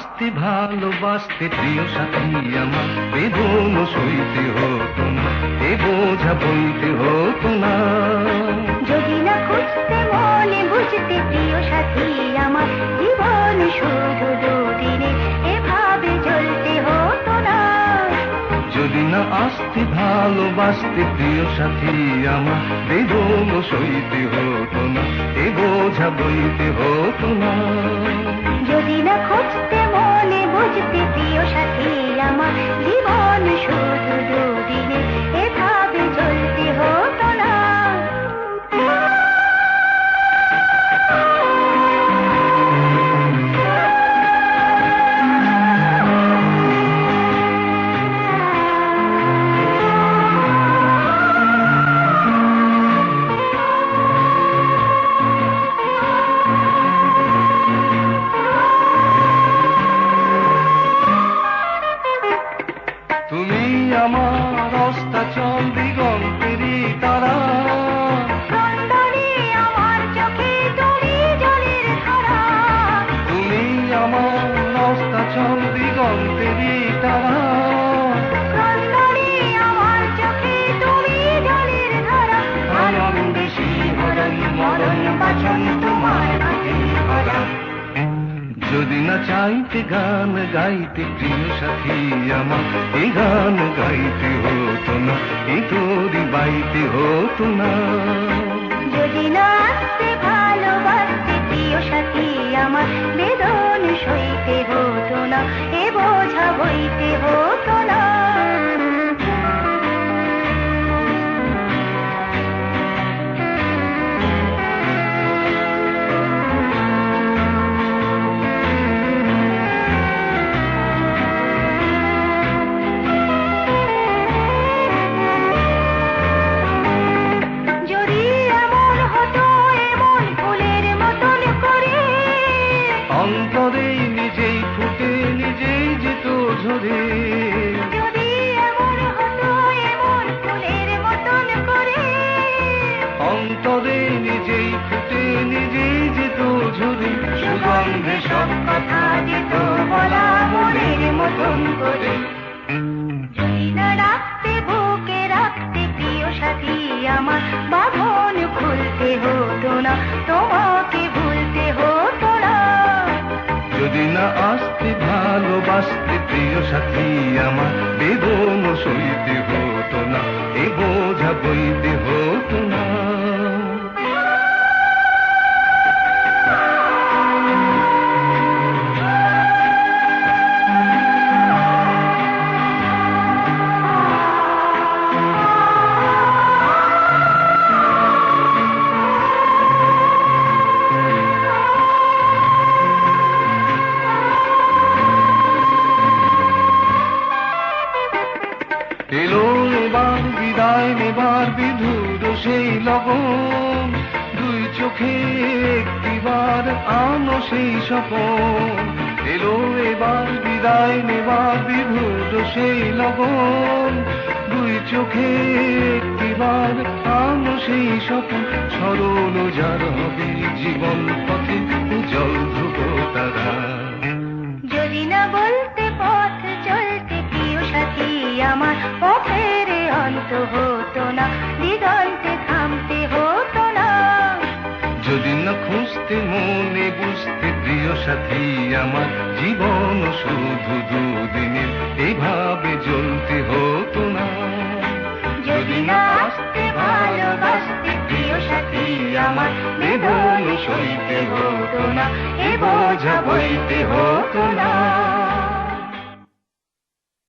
আসতে ভালোবাসতে প্রিয় সাথী আমার বেদন সইতে হতো না, এ বোঝা বইতে হতো না। যদি না খুঁজতে মনে বুঝতে প্রিয় সাথী আমার জীবন শুধু দুদিনে এভাবে চলতে হতো না। যদি না আসতে ভালোবাসতে প্রিয় সাথী আমার বেদন সইতে হতো না, এ বোঝা বইতে হতো না। যদি না খুঁজতে মনে বুঝতে প্রিয় সাথী আমার জীবন শুধু দুদিনে এভাবে চলতে হতো না। তুমি আমার অস্তাচল দিগন্তেরই তারা, ক্রন্দনে আমার চোখে তুমি জলের ধারা। তুমি আমার অস্তাচল দিগন্তেরই তারা। ক্রন্দনে আমার চোখে তুমি জলের ধারা। আনন্দে শিহরণ মরণ বাঁচন তোমার হাতে ভরা। যদি না চাইতে গান গাইতে প্রিয় সাথী আমার এই গান গাইতে হতো না, এই তোরি বাইতে হতো না। যদি না আসতে ভালোবাসতে প্রিয় সাথী আমার বেদন সইতে হতো না, এ বোঝা বইতে হতো না। যদি এমন হতো এমন ফুলের মতন করে অন্তরে নিজেই ফুটে নিজেই যেত ঝরে। যদি এমন হতো এমন ফুলের মতন করে অন্তরে নিজেই ফুটে নিজেই যেত ঝরে। সুগন্ধে সব কথা যেত বলা মনের মতন করে। যদি না রাখতে বুকে রাখতে প্রিয় সাথী আমার বাঁধন খুলতে হতো না, তোমাকে ভুলতে হতো না। যদি না আসতে ভালোবাসতে প্রিয় সাথী আমার বেদন সইতে হতো না, এ বোঝা বইতে হতো না। এলো এবার বিদায় নেবার বিধুর সেই লগন, দুই চোখে একটিবার আনো সেই স্বপন। এলো এবার বিদায় নেবার বিধুর সেই লগন, দুই চোখে একটিবার আনো সেই স্বপন। স্মরণ যার হবে জীবন পথে উজ্জ্বল ধ্রুব তারা। যদি না বলতে পথ চলতে প্রিয় সাথী আমার পথের অন্ত হতো না, দিগন্তে থামতে হতো না। যদি না খুঁজতে মনে বুঝতে প্রিয় সাথী আমার জীবন শুধু দুদিনের এইভাবে জ্বলতে হতো না। যদি না আসতে ভালোবাসতে প্রিয় সাথী আমার বেদন সইতে হতো না, এ বোঝা বইতে হতো না।